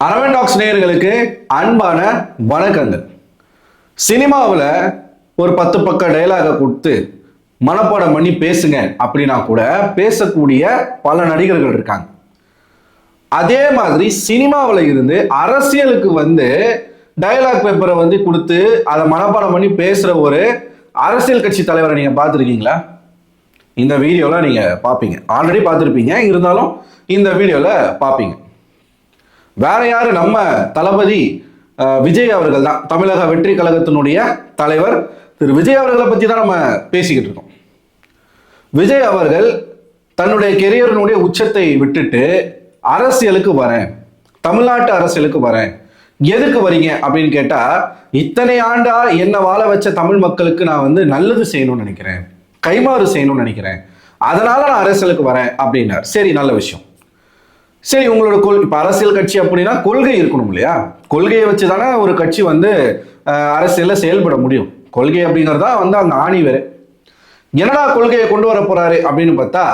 Aravan tax நேயர்களுக்கு அன்பான வணக்கங்கள். சினிமாவில் ஒரு 10 பக்க டைலாக கொடுத்து மனப்பாடம் பண்ணி பேசுங்க அப்படின்னா கூட பேசக்கூடிய பல நடிகர்கள் இருக்காங்க. அதே மாதிரி சினிமாவில் இருந்து அரசியலுக்கு டயலாக் பேப்பரை கொடுத்து அதை மனப்பாடம் பண்ணி பேசுற ஒரு அரசியல் கட்சி தலைவரை நீங்க பார்த்துருக்கீங்களா? இந்த வீடியோல நீங்க பார்ப்பீங்க. ஆல்ரெடி பார்த்துருப்பீங்க, இருந்தாலும் இந்த வீடியோல பார்ப்பீங்க. வேற யாரு, நம்ம தளபதி விஜய் அவர்கள் தான். தமிழக வெற்றி கழகத்தினுடைய தலைவர் திரு விஜய் அவர்களை பத்தி தான் நம்ம பேசிக்கிட்டு இருக்கோம். விஜய் அவர்கள் தன்னுடைய கெரியரினுடைய உச்சத்தை விட்டுட்டு அரசியலுக்கு வரேன், தமிழ்நாட்டு அரசியலுக்கு வரேன். எதுக்கு வரீங்க அப்படின்னு கேட்டா, இத்தனை ஆண்டா என்ன வாழ வச்ச தமிழ் மக்களுக்கு நான் நல்லது செய்யணும்னு நினைக்கிறேன், கைமாறு செய்யணும்னு நினைக்கிறேன், அதனால நான் அரசியலுக்கு வரேன் அப்படின்னார். சரி, நல்ல விஷயம். சரி, உங்களோட இப்ப அரசியல் கட்சி அப்படின்னா கொள்கை இருக்கணும் இல்லையா? கொள்கையை வச்சுதானே ஒரு கட்சி அரசியல்ல செயல்பட முடியும். கொள்கை அப்படிங்கறதா அந்த ஆணி வேறு. என்னடா கொள்கையை கொண்டு வர போறாரு அப்படின்னு பார்த்தா,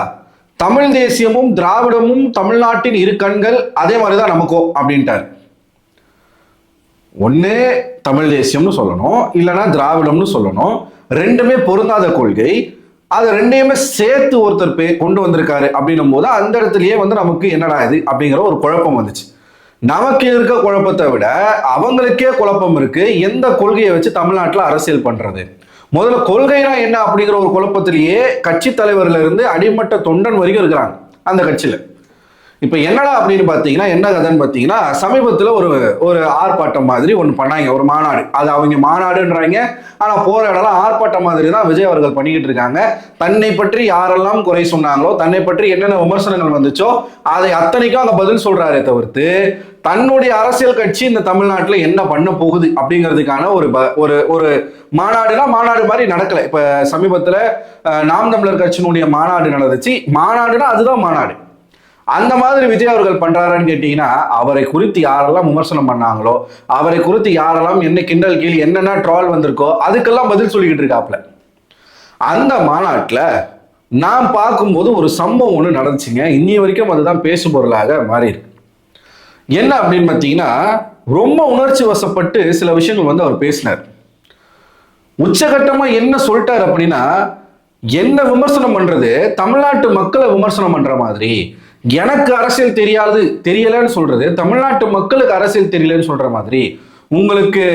தமிழ் தேசியமும் திராவிடமும் தமிழ்நாட்டின் இரு கண்கள், அதே மாதிரிதான் நமக்கும் அப்படின்ட்டார். ஒண்ணு தமிழ் தேசியம்னு சொல்லணும், இல்லைன்னா திராவிடம்னு சொல்லணும். ரெண்டுமே பொருந்தாத கொள்கை. அது ரெண்டையுமே சேர்த்து ஒருத்தர் கொண்டு வந்திருக்காரு அப்படின்னும் போது அந்த இடத்துலயே நமக்கு என்னடா இது அப்படிங்கிற ஒரு குழப்பம் வந்துச்சு. நமக்கு இருக்க குழப்பத்தை விட அவங்களுக்கே குழப்பம் இருக்கு. எந்த கொள்கையை வச்சு தமிழ்நாட்டில் அரசியல் பண்றது? முதல்ல கொள்கைனா என்ன அப்படிங்கிற ஒரு குழப்பத்திலேயே கட்சி தலைவர்ல இருந்து அடிமட்ட தொண்டன் வரைக்கும் இருக்கிறாங்க அந்த கட்சியில. இப்ப என்னடா அப்படின்னு பாத்தீங்கன்னா, என்ன கதைன்னு பாத்தீங்கன்னா, சமீபத்துல ஒரு ஆர்ப்பாட்டம் மாதிரி ஒண்ணு பண்ணாங்க, ஒரு மாநாடு. அது அவங்க மாநாடுன்றாங்க, ஆனா போற இடம்லாம் ஆர்ப்பாட்டம் மாதிரி தான் விஜய் அவர்கள் பண்ணிக்கிட்டு இருக்காங்க. தன்னை பற்றி யாரெல்லாம் குறை சொன்னாங்களோ, தன்னை பற்றி என்னென்ன விமர்சனங்கள் வந்துச்சோ அதை அத்தனைக்கும் அங்க பதில் சொல்றாரே தவிர்த்து தன்னுடைய அரசியல் கட்சி இந்த தமிழ்நாட்டில் என்ன பண்ண போகுது அப்படிங்கிறதுக்கான ஒரு மாநாடு மாதிரி நடக்கல. இப்ப சமீபத்துல நாம் தமிழர் கட்சியினுடைய மாநாடு நடந்துச்சு. மாநாடுனா அதுதான் மாநாடு. அந்த மாதிரி விஜய் அவர்கள் பண்றாரான்னு கேட்டீங்கன்னா, அவரை குறித்து யாரெல்லாம் விமர்சனம் பண்ணாங்களோ, அவரை குறித்து யாரெல்லாம் என்ன கிண்டல் கீழ் என்னென்ன ட்ரால் வந்திருக்கோ அதுக்கெல்லாம் பதில் சொல்லிக்கிட்டு இருக்காப்ல. அந்த மாநாட்டில் நான் பார்க்கும்போது ஒரு சம்பவம் ஒன்று நடந்துச்சுங்க. இன்னி வரைக்கும் அதுதான் பேசு பொருளாக மாறி இருக்கு. என்ன அப்படின்னு பார்த்தீங்கன்னா, ரொம்ப உணர்ச்சி வசப்பட்டு சில விஷயங்கள் அவர் பேசினார். உச்சகட்டமா என்ன சொல்லிட்டார் அப்படின்னா, என்ன விமர்சனம் பண்றது, தமிழ்நாட்டு மக்களை விமர்சனம் பண்ற மாதிரி, எனக்கு அரசியல் தெரியலன்னு சொல்றது தமிழ்நாட்டு மக்களுக்கு அரசியல் தெரியலன்னு சொல்ற மாதிரி, உங்களுக்கு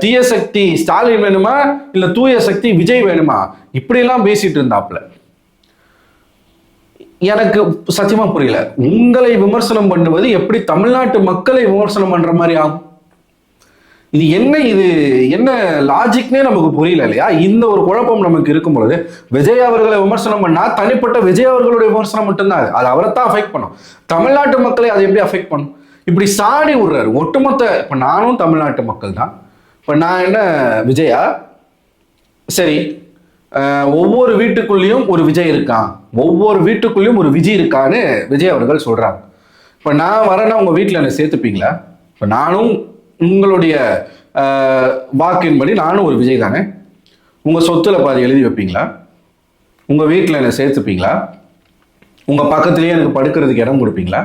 தீய சக்தி ஸ்டாலின் வேணுமா இல்ல தூய சக்தி விஜய் வேணுமா, இப்படி எல்லாம் பேசிட்டு இருந்தாப்ல. எனக்கு சத்தியமா புரியல. உங்களை விமர்சனம் பண்ணுவது எப்படி தமிழ்நாட்டு மக்களை விமர்சனம் பண்ற மாதிரி ஆகும்? இது என்ன லாஜிக்னே நமக்கு புரியல இல்லையா? இந்த ஒரு குழப்பம் நமக்கு இருக்கும் பொழுது விஜய் அவர்களை விமர்சனம் பண்ணா தனிப்பட்ட விஜய் அவர்களுடைய விமர்சனம் மட்டும்தான் அது அவரை தான் அஃபெக்ட் பண்ணும். தமிழ்நாட்டு மக்களை அதை எப்படி அஃபெக்ட் பண்ணும்? இப்படி சாடி விடுறாரு ஒட்டுமொத்த. இப்ப நானும் தமிழ்நாட்டு மக்கள் தான். இப்ப நான் என்ன விஜயா? சரி, ஒவ்வொரு வீட்டுக்குள்ளேயும் ஒரு விஜய் இருக்கான், ஒவ்வொரு வீட்டுக்குள்ளேயும் ஒரு விஜய் இருக்கான்னு விஜய் அவர்கள் சொல்றாங்க. இப்ப நான் வரேன்னா உங்க வீட்டுல என்ன சேர்த்துப்பீங்களா? இப்ப நானும் உங்களுடைய வாக்கின்படி நானும் ஒரு விஜய் தானே. உங்க சொத்துல பாதி எழுதி வைப்பீங்களா? உங்க வீட்டில் என்ன சேர்த்துப்பீங்களா? உங்க பக்கத்திலேயே எனக்கு படுக்கிறதுக்கு இடம் கொடுப்பீங்களா?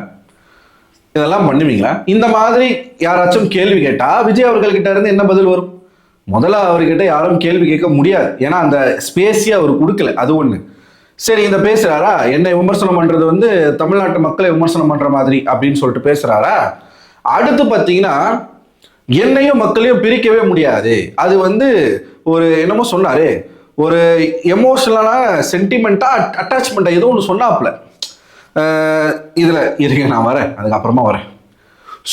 இதெல்லாம் பண்ணுவீங்களா? இந்த மாதிரி யாராச்சும் கேள்வி கேட்டா விஜய் அவர்கள்கிட்ட இருந்து என்ன பதில் வரும்? முதல்ல அவர்கிட்ட யாரும் கேள்வி கேட்க முடியாது. ஏன்னா அந்த ஸ்பேஸே அவர் கொடுக்கல. அது ஒண்ணு. சரி, இந்த பேசுறாரா, என்னை விமர்சனம் பண்றது தமிழ்நாட்டு மக்களை விமர்சனம் பண்ற மாதிரி அப்படின்னு சொல்லிட்டு பேசுறாரா? அடுத்து பார்த்தீங்கன்னா, என்னையும் மக்களையும் பிரிக்கவே முடியாது. அது ஒரு என்னமோ சொன்னாரு, ஒரு எமோஷனலா சென்டிமெண்டா அட்டாச்மெண்டா ஏதோ ஒன்று சொன்னாப்ல. இதுல இருங்க, நான் வரேன், அதுக்கப்புறமா வரேன்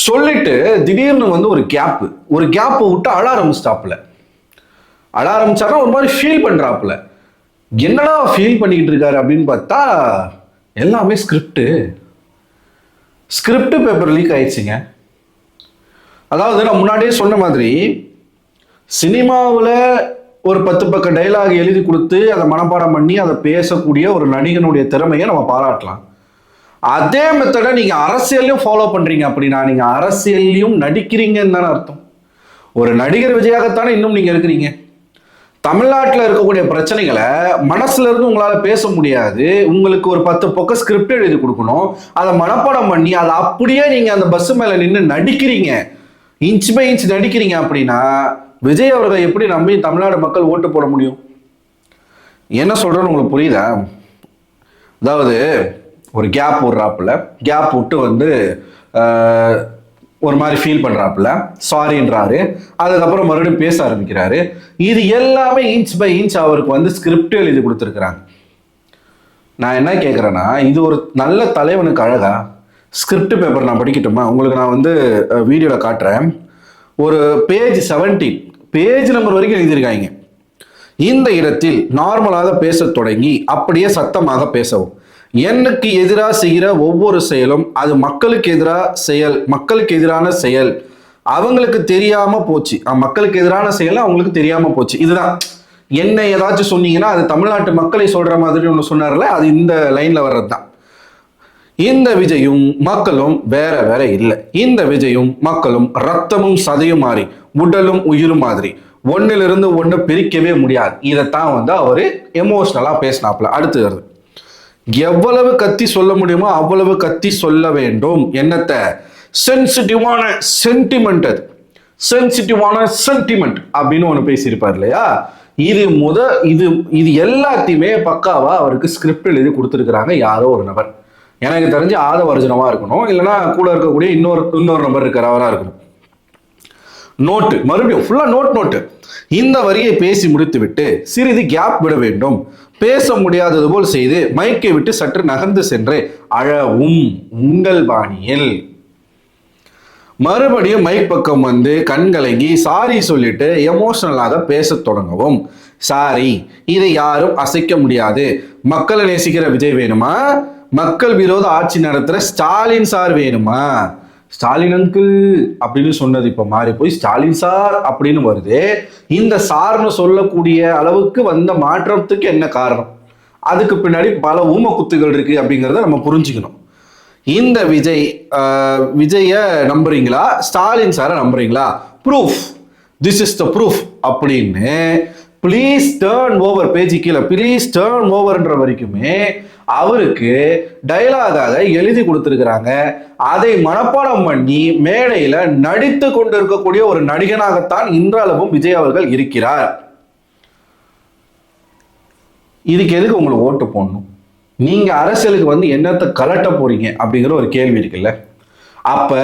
சொல்லிட்டு திடீர்னு ஒரு கேப் விட்டு அழ ஆரம்பிச்சிட்டாப்ல. அழ ஆரம்பிச்சாருன்னா ஒரு மாதிரி ஃபீல் பண்றாப்ல. என்னடா ஃபீல் பண்ணிக்கிட்டு இருக்காரு அப்படின்னு பார்த்தா, எல்லாமே ஸ்கிரிப்ட் பேப்பர் லீக் ஆயிடுச்சுங்க. அதாவது நான் முன்னாடியே சொன்ன மாதிரி, சினிமாவில் ஒரு 10 பக்க டைலாக் எழுதி கொடுத்து அதை மனப்பாடம் பண்ணி அதை பேசக்கூடிய ஒரு நடிகனுடைய திறமையை நம்ம பாராட்டலாம். அதே மெத்தடை நீங்க அரசியலையும் ஃபாலோ பண்றீங்க அப்படின்னா நீங்க அரசியலையும் நடிக்கிறீங்கன்னு தானே அர்த்தம். ஒரு நடிகர் விஜயாகத்தானே இன்னும் நீங்க இருக்கிறீங்க. தமிழ்நாட்டில் இருக்கக்கூடிய பிரச்சனைகளை மனசுல இருந்து உங்களால பேச முடியாது. உங்களுக்கு ஒரு 10 பக்கம் ஸ்கிரிப்ட் எழுதி கொடுக்கணும், அதை மனப்பாடம் பண்ணி அதை அப்படியே நீங்க அந்த பஸ் மேல நின்று நடிக்கிறீங்க, இன்ச் பை இன்ச் நடிக்கிறீங்க. அப்படின்னா விஜய் அவர்கள் எப்படி நம்பி தமிழ்நாடு மக்கள் ஓட்டு போட முடியும்? என்ன சொல்றேன்னு உங்களுக்கு புரியுதா? அதாவது ஒரு கேப் விடுறாப்புல, கேப் விட்டு வந்து ஒரு மாதிரி ஃபீல் பண்றாப்புல, சாரின்றாரு, அதுக்கப்புறம் மறுபடியும் பேச ஆரம்பிக்கிறாரு. இது எல்லாமே இன்ச் பை இன்ச் அவருக்கு வந்து ஸ்கிரிப்ட் எழுதி கொடுத்துருக்குறாங்க. நான் என்ன கேட்குறேன்னா, இது ஒரு நல்ல தலைவனுக்கு அழகா? ஸ்கிரிப்ட் பேப்பர் நான் படிக்கட்டுமா? உங்களுக்கு நான் வந்து வீடியோவில் காட்டுறேன். ஒரு பேஜ் 17 பேஜ் நம்பர் வரைக்கும் எழுதியிருக்காங்க. இந்த இடத்தில் நார்மலாக பேச தொடங்கி அப்படியே சத்தமாக பேசவும். எனக்கு எதிராக செய்கிற ஒவ்வொரு செயலும் அது மக்களுக்கு எதிராக செயல், மக்களுக்கு எதிரான செயல், அவங்களுக்கு தெரியாம போச்சு. மக்களுக்கு எதிரான செயல் அவங்களுக்கு தெரியாம போச்சு. இதுதான். என்ன ஏதாச்சும் சொன்னீங்கன்னா அது தமிழ்நாட்டு மக்களை சொல்ற மாதிரி ஒன்று சொன்னார்ல, அது இந்த லைன்ல வர்றது தான். இந்த விஜயும் மக்களும் வேற வேற இல்லை. இந்த விஜயும் மக்களும் ரத்தமும் சதையும் மாறி உடலும் உயிரும் மாதிரி ஒன்னிலிருந்து ஒன்று பிரிக்கவே முடியாது. இதைத்தான் வந்து அவரு எமோஷனலா பேசினாப்ல. அடுத்து வருது, எவ்வளவு கத்தி சொல்ல முடியுமோ அவ்வளவு கத்தி சொல்ல வேண்டும். என்னத்த? சென்சிட்டிவான சென்டிமெண்ட், அது சென்சிட்டிவான சென்டிமெண்ட் அப்படின்னு ஒன்று பேசியிருப்பார் இல்லையா? இது இது எல்லாத்தையுமே பக்காவா அவருக்கு ஸ்கிரிப்ட் எழுதி கொடுத்துருக்குறாங்க யாரோ ஒரு நபர். எனக்கு தெரிஞ்சு ஆதவர்ஜனமா இருக்கணும், இல்லைன்னா கூட இருக்கக்கூடிய இன்னொரு நபர் இருக்கிறவரா இருக்கணும். நோட்டு, மறுபடியும் ஃபுல்லா நோட்டு. இந்த வரியை பேசி முடித்துவிட்டு சிறிது கேப் விட வேண்டும். பேச முடியாதது போல் செய்து மைக்கை விட்டு சற்று நகர்ந்து சென்று அழவும் உங்கள் பாணியில். மறுபடியும் மைக் பக்கம் வந்து கண்கலங்கி சாரி சொல்லிட்டு எமோஷனலாக பேச தொடங்கவும். சாரி, இதை யாரும் அசைக்க முடியாது. மக்களை நேசிக்கிற விஜய் வேணுமா? மக்கள் விரோத ஆட்சி நடத்துற ஸ்டாலின் சார் வேணுமா? ஸ்டாலின் அங்கிள் அப்படின்னு சொன்னது இப்ப மாறி போய் ஸ்டாலின் சார் அப்படின்னு வருது. இந்த சார்னு சொல்லக்கூடிய அளவுக்கு வந்த மாற்றத்துக்கு என்ன காரணம்? அதுக்கு பின்னாடி பல ஊம குத்துகள் இருக்கு அப்படிங்கிறத நம்ம புரிஞ்சுக்கணும். இந்த விஜய நம்புறீங்களா, ஸ்டாலின் சாரை நம்புறீங்களா? Proof, this is the proof அப்படின்னு ப்ளீஸ் டேர்ன் ஓவர் பேஜ் கீழே ப்ளீஸ் டேர்ன் ஓவர்ன்ற வரைக்குமே அவருக்கு டயலாகாக எழுதி கொடுத்துருக்கிறாங்க. அதை மனப்பாடம் பண்ணி மேடையில நடித்து கொண்டிருக்கக்கூடிய ஒரு நடிகனாகத்தான் இன்றளவும் விஜய் அவர்கள் இருக்கிறார். இதுக்கு எதுக்கு உங்களுக்கு ஓட்டு போடணும்? நீங்க அரசியலுக்கு வந்து என்னத்தை கலட்ட போறீங்க அப்படிங்கிற ஒரு கேள்வி இருக்குல்ல. அப்ப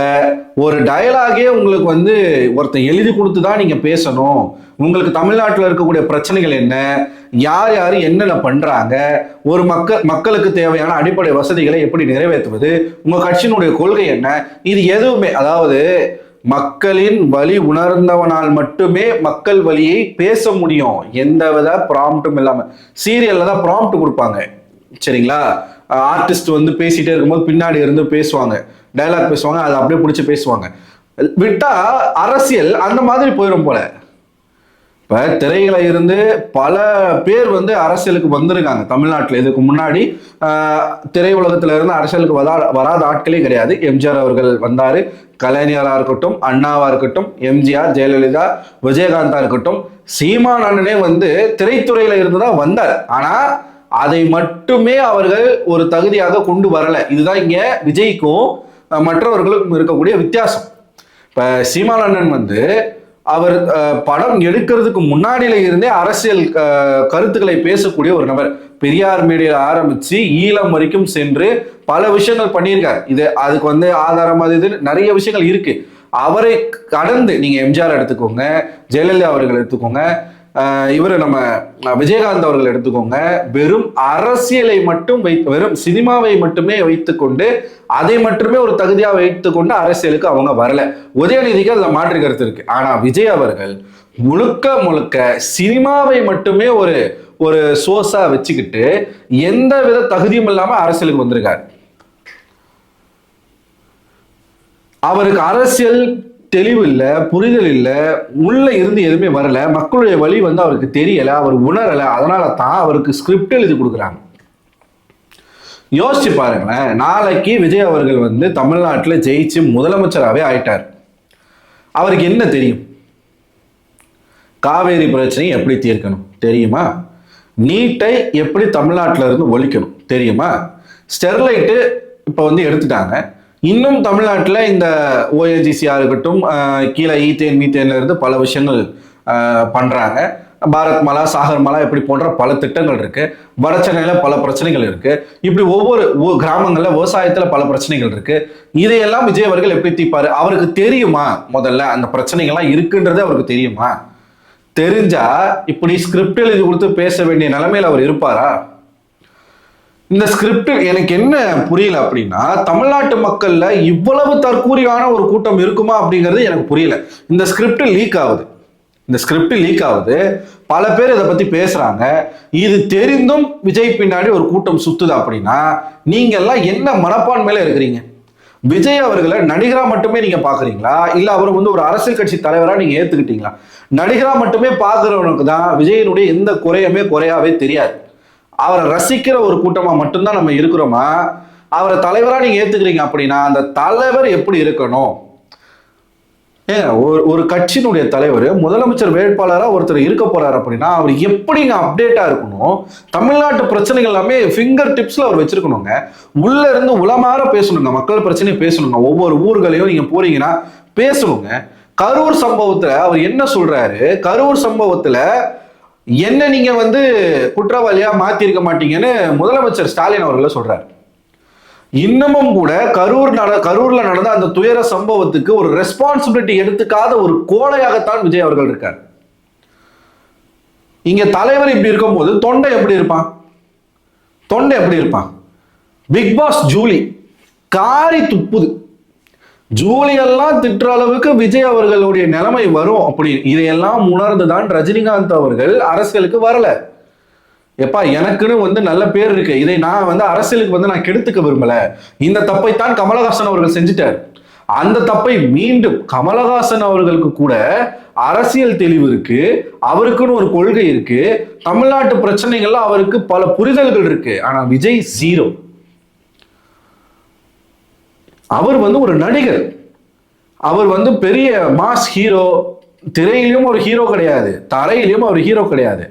ஒரு டயலாகே உங்களுக்கு வந்து ஒருத்தன் எழுதி கொடுத்து தான் நீங்க பேசணும். உங்களுக்கு தமிழ்நாட்டில் இருக்கக்கூடிய பிரச்சனைகள் என்ன, யார் யார் என்னென்ன பண்றாங்க, ஒரு மக்களுக்கு தேவையான அடிப்படை வசதிகளை எப்படி நிறைவேற்றுவது, உங்க கட்சியினுடைய கொள்கை என்ன, இது எதுவுமே, அதாவது மக்களின் வலி உணர்ந்தவனால் மட்டுமே மக்கள் வலியை பேச முடியும். எந்தவித ப்ராம்ப்டும் இல்லாம. சீரியல்ல தான் ப்ராம்ப்ட் கொடுப்பாங்க, சரிங்களா? ஆர்டிஸ்ட் வந்து பேசிட்டே இருக்கும்போது பின்னாடி இருந்து பேசுவாங்க, டயலாக் பேசுவாங்க, அதை அப்படியே பிடிச்சி பேசுவாங்க. விட்டா அரசியல் அந்த மாதிரி போயிடும் போல. இப்ப திரையில இருந்து பல பேர் வந்து அரசியலுக்கு வந்திருக்காங்க தமிழ்நாட்டில். இதுக்கு முன்னாடி திரை உலகத்துல இருந்து அரசியலுக்கு வராத ஆட்களே கிடையாது. எம்ஜிஆர் அவர்கள் வந்தாரு, கலைஞரா இருக்கட்டும், அண்ணாவா இருக்கட்டும், எம்ஜிஆர், ஜெயலலிதா, விஜயகாந்தா இருக்கட்டும், சீமான் அண்ணனே வந்து திரைத்துறையில இருந்துதான் வந்தார். ஆனா அதை மட்டுமே அவர்கள் ஒரு தகுதியாக கொண்டு வரல. இதுதான் இங்க விஜய்க்கும் மற்றவர்களுக்கும் இருக்கக்கூடிய வித்தியாசம். இப்ப சீமான் அண்ணன் வந்து அவர் படம் எடுக்கிறதுக்கு முன்னாடியில இருந்தே அரசியல் கருத்துக்களை பேசக்கூடிய ஒரு நபர். பெரியார் மேடையில் ஆரம்பிச்சு ஈழம் வரைக்கும் சென்று பல விஷயங்கள் பண்ணியிருக்காரு. அதுக்கு வந்து ஆதாரம் அது நிறைய விஷயங்கள் இருக்கு. அவரை கடந்து நீங்க எம்ஜிஆர் எடுத்துக்கோங்க, ஜெயலலிதா அவர்கள் எடுத்துக்கோங்க, இவர் நம்ம விஜயகாந்த் அவர்கள் எடுத்துக்கோங்க, வெறும் அரசியலை மட்டும் வெறும் சினிமாவை மட்டுமே வைத்துக்கொண்டு அதை மட்டுமே ஒரு தகுதியா வைத்துக்கொண்டு அரசியலுக்கு அவங்க வரல. உதயநிதிக்கு அதுல மாற்று கருத்து இருக்கு. ஆனா விஜய் அவர்கள் முழுக்க முழுக்க சினிமாவை மட்டுமே ஒரு சோர்ஸா வச்சுக்கிட்டு எந்த வித தகுதியும் இல்லாம அரசியலுக்கு வந்திருக்காரு. அவருக்கு அரசியல் தெளிவு இல்லை, புரிதல் இல்லை, உள்ள இருந்து எதுவுமே வரல, மக்களுடைய வழி வந்து அவருக்கு தெரியல, அவர் உணரல. அதனால தான் அவருக்கு ஸ்கிரிப்ட் எழுதி கொடுக்குறாங்க. யோசிச்சு பாருங்களேன், நாளைக்கு விஜய் அவர்கள் வந்து தமிழ்நாட்டில் ஜெயிச்சு முதலமைச்சராகவே ஆயிட்டார். அவருக்கு என்ன தெரியும்? காவேரி பிரச்சனையை எப்படி தீர்க்கணும் தெரியுமா? நீட்டை எப்படி தமிழ்நாட்டில இருந்து ஒழிக்கணும் தெரியுமா? ஸ்டெர்லைட்டு இப்போ வந்து எடுத்துட்டாங்க. இன்னும் தமிழ்நாட்டில் இந்த ஓஎன்ஜிசியாக இருக்கட்டும், கீழே ஈத்தேன் மீத்தேன்ல இருந்து பல விஷயங்கள் பண்றாங்க. பாரத் மாலா, சாகர் மாலா இப்படி போன்ற பல திட்டங்கள் இருக்கு. வட சென்னையில பல பிரச்சனைகள் இருக்கு. இப்படி ஒவ்வொரு கிராமங்கள்ல விவசாயத்துல பல பிரச்சனைகள் இருக்கு. இதையெல்லாம் விஜய் அவர்கள் எப்படி தீர்ப்பாரு? அவருக்கு தெரியுமா? முதல்ல அந்த பிரச்சனைகள்லாம் இருக்குன்றது அவருக்கு தெரியுமா? தெரிஞ்சா இப்படி ஸ்கிரிப்ட் எழுதி கொடுத்து பேச வேண்டிய நிலைமையில அவர் இருப்பாரா? இந்த ஸ்கிரிப்ட் எனக்கு என்ன புரியல அப்படின்னா, தமிழ்நாட்டு மக்கள்ல இவ்வளவு தற்கூரியான ஒரு கூட்டம் இருக்குமா அப்படிங்கிறது எனக்கு புரியல. இந்த ஸ்கிரிப்ட் லீக் ஆகுது. பல பேர் இதை பத்தி பேசுறாங்க. இது தெரிந்தும் விஜய் பின்னாடி ஒரு கூட்டம் சுத்துது அப்படின்னா நீங்க எல்லாம் என்ன மனப்பான்மையில இருக்கிறீங்க? விஜய் அவர்களை நடிகரா மட்டுமே நீங்க பாக்குறீங்களா, இல்ல அவர் வந்து ஒரு அரசியல் கட்சி தலைவரா நீங்க ஏத்துக்கிட்டீங்களா? நடிகரா மட்டுமே பாக்குறவனுக்கு தான் விஜயனுடைய எந்த குறையாவே தெரியாது. அவரை ரசிக்கிற ஒரு கூட்டமா மட்டும்தான் நம்ம இருக்கிறோமா? அவரை தலைவரா நீங்க ஏத்துக்கிறீங்க அப்படின்னா அந்த தலைவர் எப்படி இருக்கணும்? ஒரு கட்சியினுடைய தலைவர் முதலமைச்சர் வேட்பாளராக ஒருத்தர் இருக்க போறாரு அப்படின்னா அவர் எப்படிங்க அப்டேட்டா இருக்கணும்? தமிழ்நாட்டு பிரச்சனைகள் எல்லாமே ஃபிங்கர் டிப்ஸ்ல அவர் வச்சிருக்கணுங்க. உள்ள இருந்து உளமாற பேசணுங்க, மக்கள் பிரச்சனையை பேசணுங்க. ஒவ்வொரு ஊர்களையும் நீங்க போறீங்கன்னா பேசணுங்க. கரூர் சம்பவத்துல அவர் என்ன சொல்றாரு? கரூர் சம்பவத்துல என்ன நீங்க வந்து குற்றவாளியா மாத்திருக்க மாட்டீங்கன்னு முதலமைச்சர் ஸ்டாலின் அவர்களை சொல்றாரு. இன்னமும் கூட கரூர்ல நடந்த அந்த துயர சம்பவத்துக்கு ஒரு ரெஸ்பான்சிபிலிட்டி எடுத்துக்காத ஒரு கோழையாகத்தான் விஜய் அவர்கள் இருக்கார். இங்க தலைவர் இப்படி இருக்கும் போது தொண்டை எப்படி இருப்பான்? பிக் பாஸ் ஜூலி காரி துப்புது. ஜூலியெல்லாம் திட்டுற அளவுக்கு விஜய் அவர்களுடைய நிலைமை வரும் அப்படி இதையெல்லாம் உணர்ந்துதான் ரஜினிகாந்த் அவர்கள் அரசியலுக்கு வரல. எப்பா எனக்குன்னு வந்து நல்ல பேர் இருக்கு, இதை நான் வந்து அரசியலுக்கு வந்து நான் கெடுத்துக்க விரும்பல. இந்த தப்பைத்தான் கமலஹாசன் அவர்கள் செஞ்சுட்டார். அந்த தப்பை மீண்டும் கமலஹாசன் அவர்களுக்கு கூட அரசியல் தெளிவு இருக்கு, அவருக்குன்னு ஒரு கொள்கை இருக்கு, தமிழ்நாட்டு பிரச்சனைகள்ல அவருக்கு பல புரிதல்கள் இருக்கு. ஆனா விஜய் ஜீரோ. அவர் வந்து ஒரு நடிகர், அவர் வந்து பெரிய மாஸ் ஹீரோ. திரையிலும் ஒரு ஹீரோ கிடையாது, தரையிலும் அவர் ஹீரோ கிடையாது.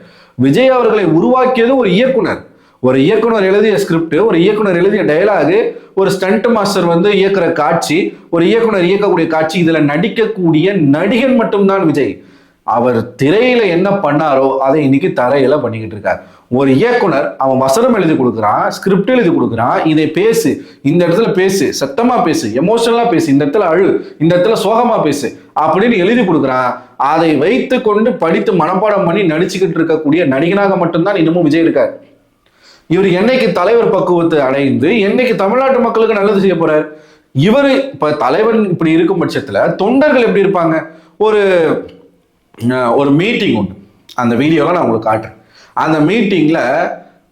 விஜய் அவர்களை உருவாக்கியது ஒரு இயக்குனர் எழுதிய ஸ்கிரிப்ட், ஒரு இயக்குனர் எழுதிய டயலாகு, ஒரு ஸ்டண்ட் மாஸ்டர் வந்து இயக்குற காட்சி, ஒரு இயக்குனர் இயக்கக்கூடிய காட்சி, இதுல நடிக்கக்கூடிய நடிகன் மட்டும்தான் விஜய். அவர் திரையில என்ன பண்ணாரோ அதை இன்னைக்கு தரையில பண்ணிக்கிட்டு இருக்கார். ஒரு இயக்குனர் அவன் வசனம் எழுதி கொடுக்குறான், ஸ்கிரிப்ட் எழுதி கொடுக்குறான், இதை பேசு, இந்த இடத்துல பேசு, சத்தமா பேசு, எமோஷனலா பேசு, இந்த இடத்துல அழு, இந்த இடத்துல சோகமா பேசு அப்படின்னு எழுதி கொடுக்குறான். அதை வைத்து கொண்டு படித்து மனப்பாடம் பண்ணி நடிச்சுக்கிட்டு இருக்கக்கூடிய நடிகனாக மட்டும்தான் இன்னமும் விஜய் இருக்கார். இவர் என்னைக்கு தலைவர் பக்குவத்தை அடைந்து என்னைக்கு தமிழ்நாட்டு மக்களுக்கு நல்லது செய்ய போறார்? இவர் இப்ப தலைவன் இப்படி இருக்கும் பட்சத்துல தொண்டர்கள் எப்படி இருப்பாங்க? ஒரு மீட்டிங் உண்டு, அந்த வீடியோலாம் நான் உங்களுக்கு காட்டுறேன். அந்த மீட்டிங்ல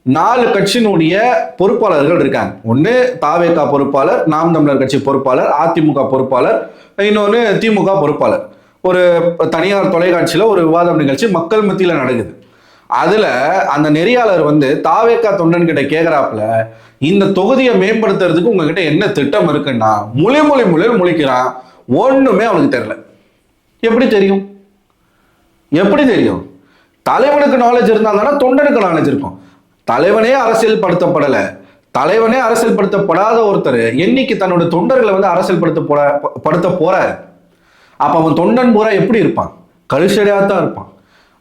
4 கட்சியினுடைய பொறுப்பாளர்கள் இருக்காங்க. ஒன்று தாவேகா பொறுப்பாளர், நாம் தமிழர் கட்சி பொறுப்பாளர், அதிமுக பொறுப்பாளர், இன்னொன்று திமுக பொறுப்பாளர். ஒரு தனியார் தொலைக்காட்சியில ஒரு விவாதம் நிகழ்ச்சி மக்கள் மத்தியில நடக்குது. அதுல அந்த நெறியாளர் வந்து தாவேகா தொண்டன் கிட்ட கேட்கிறாப்புல, இந்த தொகுதியை மேம்படுத்துறதுக்கு உங்ககிட்ட என்ன திட்டம் இருக்குன்னா முழிக்கிறான். ஒண்ணுமே அவனுக்கு தெரியல. எப்படி தெரியும்? தலைவனுக்கு நாலேஜ் இருந்தா தானே தொண்டனுக்கு நாலேஜ் இருக்கும். தலைவனே அரசியல் படுத்தப்படாத ஒருத்தர் என்னைக்கு தன்னோட தொண்டர்களை வந்து அரசியல் படுத்த போறாரு? அப்ப அவன் தொண்டன் பூரா எப்படி இருப்பான்? கழுஷடியா தான் இருப்பான்,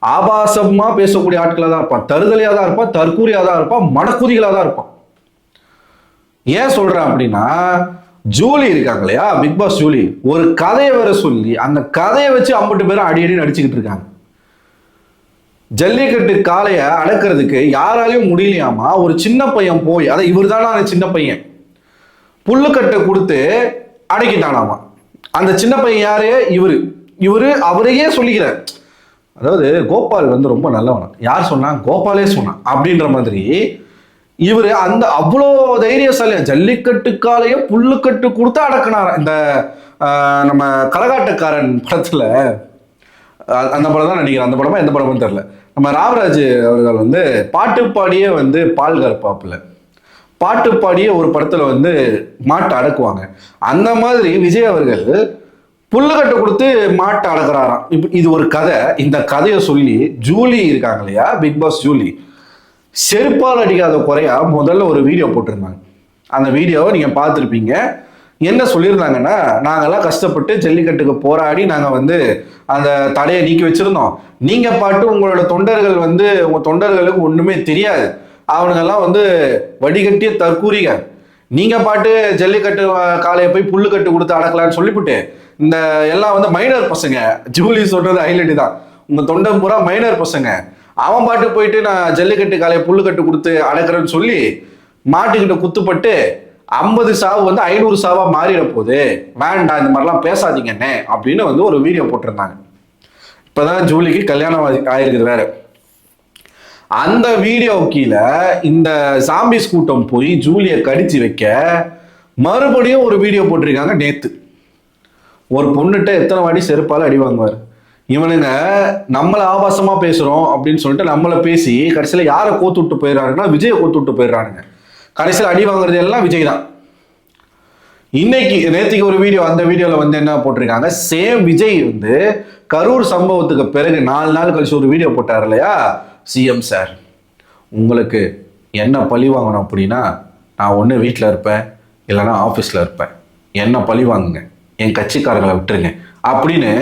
ஆபாசமா பேசக்கூடிய ஆட்களா தான் இருப்பான், தருதலையா தான் இருப்பான், தற்கூரியா தான் இருப்பான், மனக்குதிகளா தான் இருப்பான். ஏன் சொல்றேன் அப்படின்னா, ஜூலி இருக்காங்க இல்லையா, பிக் பாஸ் ஜூலி, ஒரு கதையை வேற சொல்லி அந்த கதையை வச்சு 50 பேரும் அடி நடிச்சுக்கிட்டு இருக்காங்க. ஜல்லிக்கட்டு காளைய அடக்கிறதுக்கு யாராலையும் முடியலையாமா. ஒரு சின்ன பையன் போய், அதை இவர் தானா சின்ன பையன், புல்லுக்கட்டை கொடுத்து அடக்கிட்டானாமா. அந்த சின்ன பையன் யாரு? இவரு அவரையே சொல்லிக்கிறார். அதாவது கோபால் வந்து ரொம்ப நல்லவனா, யார் சொன்னா? கோபாலே சொன்னான் அப்படின்ற மாதிரி. இவரு அந்த அவ்வளோ தைரியசாலியா ஜல்லிக்கட்டு காளைய புல்லுக்கட்டு கொடுத்து அடக்கினார். இந்த நம்ம கரகாட்டக்காரன் படத்துல, அந்த படம் தான் நினைக்கிறேன், அந்த படமா எந்த படமும் தெரியல, நம்ம ராமராஜ் அவர்கள் வந்து பாட்டு பாடியே வந்து பால் கறப்பாப்புல, பாட்டு பாடியே ஒரு படத்துல வந்து மாட்டை அடக்குவாங்க. அந்த மாதிரி விஜய் அவர்கள் புல்லுக்கட்டு கொடுத்து மாட்டை அடக்குறாராம். இப்போ இது ஒரு கதை. இந்த கதையை சொல்லி ஜூலி இருக்காங்க இல்லையா, பிக் பாஸ் ஜூலி, செருப்பால் அடிக்காத குறையா முதல்ல ஒரு வீடியோ போட்டிருந்தாங்க. அந்த வீடியோவை நீங்க பார்த்துருப்பீங்க. என்ன சொல்லியிருந்தாங்கன்னா, நாங்கெல்லாம் கஷ்டப்பட்டு ஜல்லிக்கட்டுக்கு போராடி நாங்கள் வந்து அந்த தடையை நீக்கி வச்சிருந்தோம். நீங்க பாட்டு உங்களோட தொண்டர்கள் வந்து உங்க தொண்டர்களுக்கு ஒண்ணுமே தெரியாது, அவனுங்கெல்லாம் வந்து வடிகட்டிய தற்கூறிக. நீங்க பாட்டு ஜல்லிக்கட்டு காலையை போய் புல்லுக்கட்டு கொடுத்து அடக்கலான்னு சொல்லிவிட்டு இந்த எல்லாம் வந்து மைனர் பசங்க. ஜூலி சொல்றது ஹைலைட் தான். உங்க தொண்டன் பூரா மைனர் பசங்க. அவன் பாட்டு போயிட்டு நான் ஜல்லிக்கட்டு காலையை புல்லுக்கட்டு கொடுத்து அடக்கிறேன்னு சொல்லி மாட்டுக்கிட்ட குத்துப்பட்டு 50 சாவு வந்து 500 சாவா மாறிட போகுது, வேண்டாம் இந்த மாதிரிலாம் பேசாதீங்கண்ணே அப்படின்னு வந்து ஒரு வீடியோ போட்டிருந்தாங்க. இப்பதான் ஜூலிக்கு கல்யாணம் ஆயிருக்குது வேற. அந்த வீடியோ கீழே இந்த சாம்பிஸ் கூட்டம் போய் ஜூலியை கடிச்சு வைக்க மறுபடியும் ஒரு வீடியோ போட்டிருக்காங்க. நேத்து ஒரு பொண்ணுகிட்ட எத்தனை வாட்டி செருப்பால அடி வாங்குவார். இவனுங்க நம்மளை ஆபாசமா பேசுறோம் அப்படின்னு சொல்லிட்டு நம்மளை பேசி கடைசியில யாரை கோத்து விட்டு போயிடுறாங்கன்னா விஜயை கோத்து விட்டு போயிடுறானுங்க. கடைசியில் அடி வாங்குறது எல்லாம் விஜய் தான். இன்னைக்கு நேற்றுக்கு ஒரு வீடியோ, அந்த வீடியோல வந்து என்ன போட்டிருக்காங்க, சேம் விஜய் வந்து கரூர் சம்பவத்துக்கு பிறகு 4 நாள் கழிச்சு ஒரு வீடியோ போட்டார் இல்லையா, சிஎம் சார் உங்களுக்கு என்ன பழி வாங்கணும் அப்படின்னா நான் ஒன்று வீட்டில் இருப்பேன் இல்லைன்னா ஆஃபீஸில் இருப்பேன், என்ன பழி வாங்குங்க, என் கட்சிக்காரங்களை விட்டுருங்க அப்படின்னு.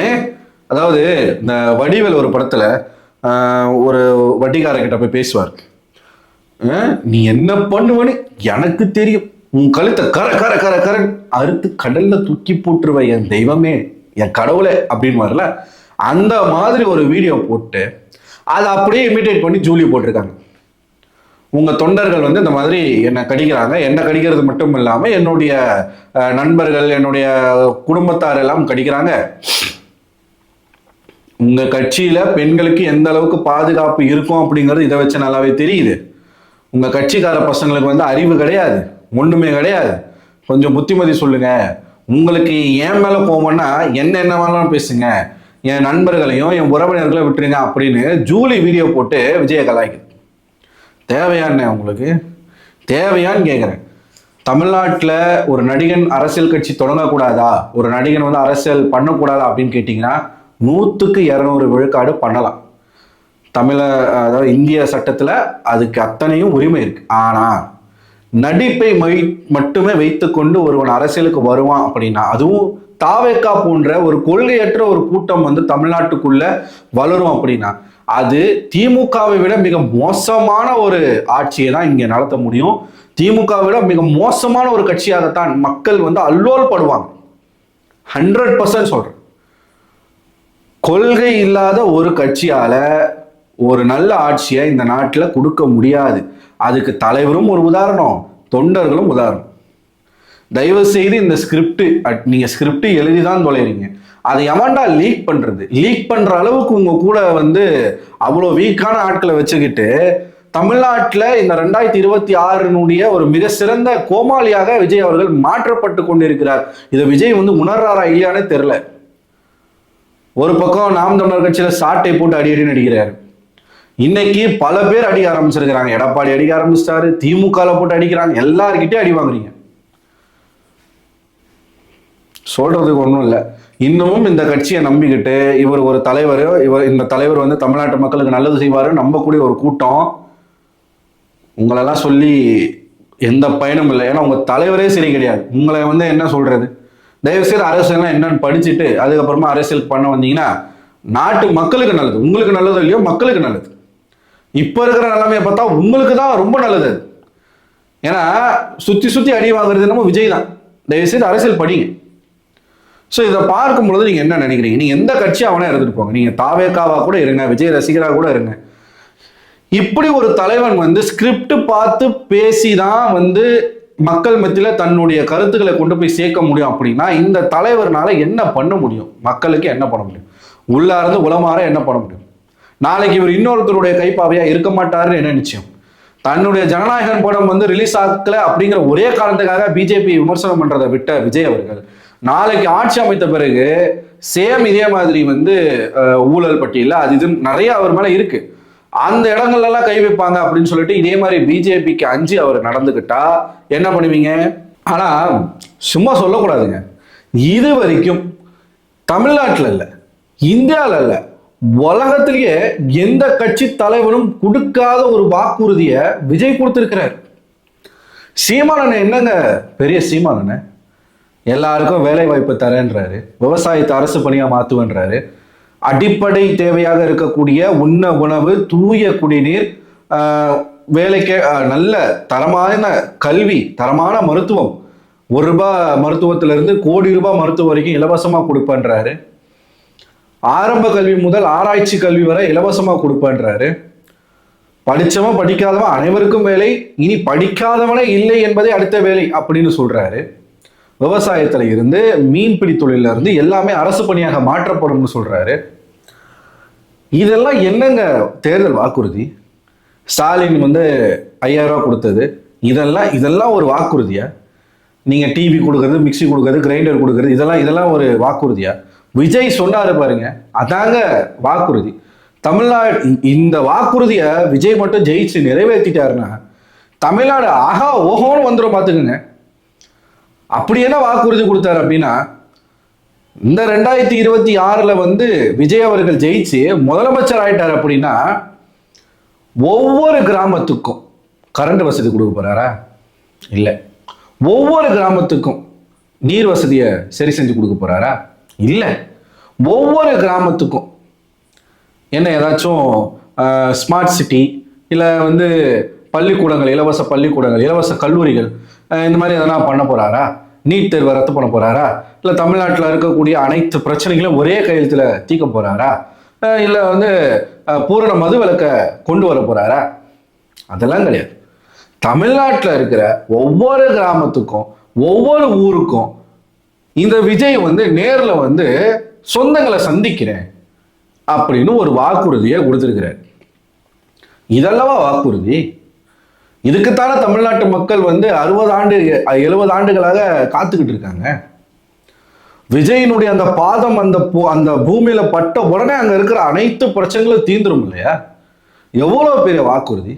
அதாவது இந்த வடிவேல் ஒரு படத்தில் ஒரு வட்டிக்காரர்கிட்ட போய் பேசுவார், நீ என்ன பண்ணுவன்னு எனக்கு தெரியும், உன் கழுத்தை கர கர கர கரன் அறுத்து கடல்ல தூக்கி போட்டுருவ என் தெய்வமே என் கடவுளே அப்படின்னு வரல. அந்த மாதிரி ஒரு வீடியோ போட்டு அதை அப்படியே இமிட்டேட் பண்ணி ஜூலி போட்டிருக்காங்க. உங்க தொண்டர்கள் வந்து இந்த மாதிரி என்னை கடிக்கிறாங்க, என்னை கடிக்கிறது மட்டும் இல்லாம என்னுடைய நண்பர்கள் என்னுடைய குடும்பத்தார் எல்லாம் கடிக்கிறாங்க. உங்க கட்சியில பெண்களுக்கு எந்த அளவுக்கு பாதுகாப்பு இருக்கும் அப்படிங்கிறது இதை வச்சு நல்லாவே தெரியுது. உங்க கட்சிக்கார பசங்களுக்கு வந்து அறிவு கிடையாது, ஒண்ணுமே கிடையாது. கொஞ்சம் புத்திமதி சொல்லுங்க. உங்களுக்கு என் மேல கோவம்னா என்ன வேணாலும் பேசுங்க, என் நண்பர்களையும் என் உறவினர்களையும் விட்டுருங்க அப்படின்னு ஜூலி வீடியோ போட்டு விஜய கலாய்க்குது. தேவையான்னு உங்களுக்கு தேவையான்னு கேட்குறேன். தமிழ்நாட்டில் ஒரு நடிகன் அரசியல் கட்சி தொடங்கக்கூடாதா, ஒரு நடிகன் வந்து அரசியல் பண்ணக்கூடாதா அப்படின்னு கேட்டிங்கன்னா 100க்கு 200 விழுக்காடு பண்ணலாம். அதாவது இந்திய சட்டத்தில் அதுக்கு அத்தனையும் உரிமை இருக்கு. ஆனால் நடிப்பை மட்டுமே வைத்துக்கொண்டு ஒருவன் அரசியலுக்கு வருவான் அப்படின்னா, அதுவும் தாவேக்கா போன்ற ஒரு கொள்கையற்ற ஒரு கூட்டம் வந்து தமிழ்நாட்டுக்குள்ள வளரும் அப்படின்னா, அது திமுகவை விட மிக மோசமான ஒரு ஆட்சியை தான் இங்கே நடத்த முடியும். திமுகவை விட மிக மோசமான ஒரு கட்சியாகத்தான் மக்கள் வந்து அல்லோல் படுவாங்க. 100% சொல்றேன். கொள்கை இல்லாத ஒரு கட்சியால ஒரு நல்ல ஆட்சியை இந்த நாட்டில் கொடுக்க முடியாது. அதுக்கு தலைவரும் ஒரு உதாரணம், தொண்டர்களும் உதாரணம். தயவு செய்து இந்த நீங்க ஸ்கிரிப்ட் எழுதி தான் தொலைறீங்க, அதை எவன்டா லீக் பண்றது? லீக் பண்ற அளவுக்கு உங்க கூட வந்து அவ்வளோ வீக்கான ஆட்களை வச்சுக்கிட்டு தமிழ்நாட்டில் இந்த 2026 ஒரு மிக சிறந்த கோமாளியாக விஜய் அவர்கள் மாற்றப்பட்டு கொண்டிருக்கிறார். இதை விஜய் வந்து உணர்றாரா இல்லையானே தெரியல. ஒரு பக்கம் நாம் தமிழர் கட்சியில சாட்டை போட்டு அடிக்கடி அடிக்கிறாரு. இன்னைக்கு பல பேர் அடிக்க ஆரம்பிச்சிருக்கிறாங்க. எடப்பாடி அடிக்க ஆரம்பிச்சிட்டாரு, திமுக போட்டு அடிக்கிறாங்க, எல்லார்கிட்டயும் அடி வாங்குறீங்க. சொல்றதுக்கு ஒன்றும் இல்லை. இன்னமும் இந்த கட்சியை நம்பிக்கிட்டு இவர் ஒரு தலைவர், இந்த தலைவர் வந்து தமிழ்நாட்டு மக்களுக்கு நல்லது செய்வாரு நம்பக்கூடிய ஒரு கூட்டம் உங்களெல்லாம் சொல்லி எந்த பயனும் இல்லை. ஏன்னா உங்க தலைவரே சரி கிடையாது. உங்களை வந்து என்ன சொல்றது? தயவுசெய்து அரசியல்லாம் என்னன்னு படிச்சுட்டு அதுக்கப்புறமா அரசியலுக்கு பண்ண வந்தீங்கன்னா நாட்டு மக்களுக்கு நல்லது. உங்களுக்கு நல்லது இல்லையோ மக்களுக்கு நல்லது. இப்ப இருக்கிற நிலைமையை பார்த்தா உங்களுக்கு தான் ரொம்ப நல்லது. ஏன்னா சுத்தி அடி வாங்குறது என்னமோ விஜய் தான். தயவுசெய்து அரசியல் படிங்க. ஸோ இதை பார்க்கும் பொழுது நீங்க என்ன நினைக்கிறீங்க? நீங்க எந்த கட்சி அவனே இருந்துட்டு போங்க, நீங்க தாவேக்காவா கூட இருங்க, விஜய் ரசிகரா கூட இருங்க. இப்படி ஒரு தலைவன் வந்து ஸ்கிரிப்ட் பார்த்து பேசிதான் வந்து மக்கள் மத்தியில தன்னுடைய கருத்துக்களை கொண்டு போய் சேர்க்க முடியும் அப்படின்னா இந்த தலைவர்னால என்ன பண்ண முடியும்? மக்களுக்கு என்ன பண்ண முடியும்? உள்ளார்ந்து உளமாற என்ன பண்ண முடியும்? நாளைக்கு இவர் இன்னொருத்தருடைய கைப்பாவையா இருக்க மாட்டாருன்னு என்ன நிச்சயம்? தன்னுடைய ஜனநாயகன் படம் வந்து ரிலீஸ் ஆகல அப்படிங்கிற ஒரே காரணத்துக்காக பிஜேபி விமர்சனம் பண்றதை விட்ட விஜய் அவர்கள் நாளைக்கு ஆட்சி அமைத்த பிறகு சேம் இதே மாதிரி வந்து ஊழல் பட்டியல அது இது நிறைய அவர் மேல இருக்கு, அந்த இடங்கள்ல எல்லாம் கை வைப்பாங்க அப்படின்னு சொல்லிட்டு இதே மாதிரி பிஜேபிக்கு அஞ்சு அவர் நடந்துகிட்டா என்ன பண்ணுவீங்க? ஆனா சும்மா சொல்லக்கூடாதுங்க. இது வரைக்கும் தமிழ்நாட்டில் இல்லை, இந்தியாவில் இல்லை, உலகத்திலேயே எந்த கட்சி தலைவரும் கொடுக்காத ஒரு வாக்குறுதியை விஜய் கொடுத்திருக்கிறார். சீமானன் என்னங்க பெரிய சீமானன், எல்லாருக்கும் வேலை வாய்ப்பு தரேன்றாரு, விவசாயத்தை அரசு பணியா மாத்துவேன்றாரு, அடிப்படை தேவையாக இருக்கக்கூடிய உண்ண உணவு, தூய குடிநீர், வேலைக்கு நல்ல தரமான கல்வி, தரமான மருத்துவம், ₹1 மருத்துவத்திலிருந்து ₹1,00,00,000 மருத்துவம் வரைக்கும் இலவசமா கொடுப்பேன்றாரு. ஆரம்ப கல்வி முதல் ஆராய்ச்சி கல்வி வரை இலவசமா கொடுப்பேன்றாரு. படிச்சவன் படிக்காதவன் அனைவருக்கும் வேலை, இனி படிக்காதவனே இல்லை என்பதே அடுத்த வேலை அப்படின்னு சொல்றாரு. விவசாயத்துல இருந்து மீன்பிடி தொழில இருந்து எல்லாமே அரசு பணியாக மாற்றப்படும்னு சொல்றாரு. இதெல்லாம் என்னங்க தேர்தல் வாக்குறுதி? ஸ்டாலின் 5,000 ரூபாய் கொடுத்தது, இதெல்லாம் ஒரு வாக்குறுதியா? நீங்க டிவி கொடுக்கறது, மிக்சி கொடுக்கறது, கிரைண்டர் கொடுக்கறது, இதெல்லாம் ஒரு வாக்குறுதியா? விஜய் சொன்னாரு பாருங்க, அதாங்க வாக்குறுதி. தமிழ்நாடு இந்த வாக்குறுதியை விஜய் மட்டும் ஜெயிச்சு நிறைவேற்றிட்டாருன்னா தமிழ்நாடு ஆஹா ஓஹோன்னு வந்துடும் பார்த்துக்குங்க. அப்படி என்ன வாக்குறுதி கொடுத்தாரு அப்படின்னா, இந்த 2026 விஜய் அவர்கள் ஜெயிச்சு முதலமைச்சர் ஆயிட்டார் அப்படின்னா ஒவ்வொரு கிராமத்துக்கும் கரண்ட் வசதி கொடுக்க போறாரா? இல்லை. ஒவ்வொரு கிராமத்துக்கும் நீர் வசதியை சரி செஞ்சு கொடுக்க போறாரா? இல்லை. ஒவ்வொரு கிராமத்துக்கும் என்ன ஏதாச்சும் ஸ்மார்ட் சிட்டி, இல்லை பள்ளிக்கூடங்கள், இலவச பள்ளிக்கூடங்கள், இலவச கல்லூரிகள், இந்த மாதிரி எதனா பண்ண போறாரா? நீட் தேர்வை ரத்து பண்ண போறாரா? இல்லை தமிழ்நாட்டில் இருக்கக்கூடிய அனைத்து பிரச்சனைகளும் ஒரே கையெழுத்துல தீர்க்க போறாரா? இல்லை பூரண மது விலக்க கொண்டு வர போறாரா? அதெல்லாம் கிடையாது. தமிழ்நாட்டில் இருக்கிற ஒவ்வொரு கிராமத்துக்கும் ஒவ்வொரு ஊருக்கும் இந்த விஜய் நேரில் சொந்தங்களை சந்திக்கிறேன் அப்படின்னு ஒரு வாக்குறுதியை கொடுத்திருக்கிறார். இதல்லவா வாக்குறுதி? இதுக்குத்தானே தமிழ்நாட்டு மக்கள் 60 ஆண்டு 70 ஆண்டுகளாக காத்துக்கிட்டு இருக்காங்க. விஜயினுடைய அந்த பாதம் அந்த பூமியில பட்ட உடனே அங்க இருக்கிற அனைத்து பிரச்சனைகளும் தீந்துரும் இல்லையா? எவ்வளவு பெரிய வாக்குறுதி!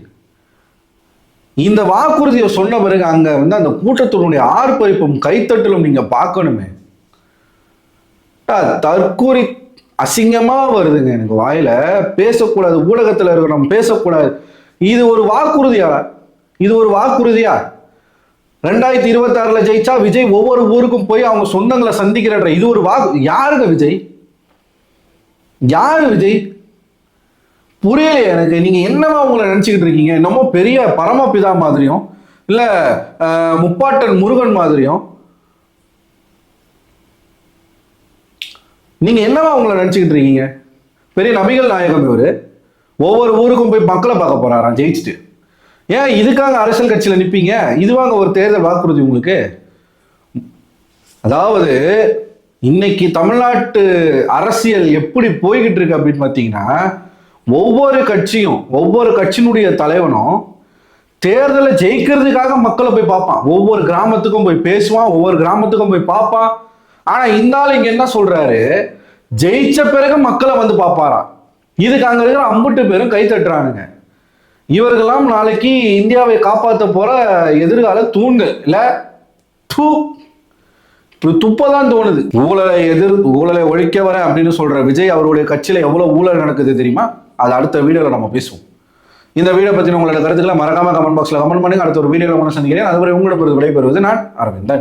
இந்த வாக்குறுதியை சொன்ன பிறகு அங்க அந்த கூட்டத்தினுடைய ஆர்ப்பரிப்பும் கைத்தட்டலும் நீங்க பார்க்கணுமே. தற்கூரி அசிங்கமா வருதுங்க எனக்கு வாயில. பேசக்கூடாது, ஊடகத்துல இருக்க நம்ம பேசக்கூடாது. இது ஒரு வாக்குறுதியா? இது ஒரு வாக்குறுதியா? 2026 ஜெயிச்சா விஜய் ஒவ்வொரு ஊருக்கும் போய் அவங்க சொந்தங்களை சந்திக்கிற இது ஒரு யாருங்க விஜய்? யாரு விஜய்? புரியலையே எனக்கு. நீங்க என்னவா உங்களை நினைச்சுக்கிட்டு இருக்கீங்க? என்னமோ பெரிய பரமபிதா மாதிரியும், இல்ல முப்பாட்டன் முருகன் மாதிரியும் நீங்க என்னவா உங்களை நினைச்சுக்கிட்டு இருக்கீங்க? பெரிய நபிகள் நாயகம் இவரு. ஒவ்வொரு ஊருக்கும் போய் மக்களை பார்க்க போறாராம் ஜெயிச்சுட்டு. ஏன் இதுக்காக அரசியல் கட்சியில நிப்பீங்க? இதுவாங்க ஒரு தேர்தல் வாக்குறுதி உங்களுக்கு? அதாவது இன்னைக்கு தமிழ்நாட்டு அரசியல் எப்படி போய்கிட்டு இருக்கு அப்படின்னு பார்த்தீங்கன்னா, ஒவ்வொரு கட்சியும் ஒவ்வொரு கட்சியினுடைய தலைவனும் தேர்தலை ஜெயிக்கிறதுக்காக மக்களை போய் பார்ப்பான். ஒவ்வொரு கிராமத்துக்கும் போய் பேசுவான், ஒவ்வொரு கிராமத்துக்கும் போய் பார்ப்பான். ஆனா இந்த ஆள் இங்க என்ன சொல்றாரு, ஜெயிச்ச பிறகு மக்களை பார்ப்பாராம். இதுக்கு அங்க இருக்கிற அம்புட்டு பேரும் கை தட்டுறானுங்க. இவர்களெல்லாம் நாளைக்கு இந்தியாவை காப்பாற்ற போற எதிர்கால தூண்கள் இல்ல. துப்பதான் தோணுது. ஊழலை ஒழிக்க வர அப்படின்னு சொல்ற விஜய் அவருடைய கட்சியில எவ்வளவு ஊழல் நடக்குது தெரியுமா? அது அடுத்த வீடியோல நம்ம பேசுவோம். இந்த வீடியோ பத்தி உங்களோட கருத்துக்களை மறக்காம கமெண்ட் பாக்ஸ்ல கமெண்ட் பண்ணுங்க. அடுத்த ஒரு வீடியோல சந்திக்கிறேன். அதுவரை உங்களோட விடைபெறுவது நான் அரவிந்தன்.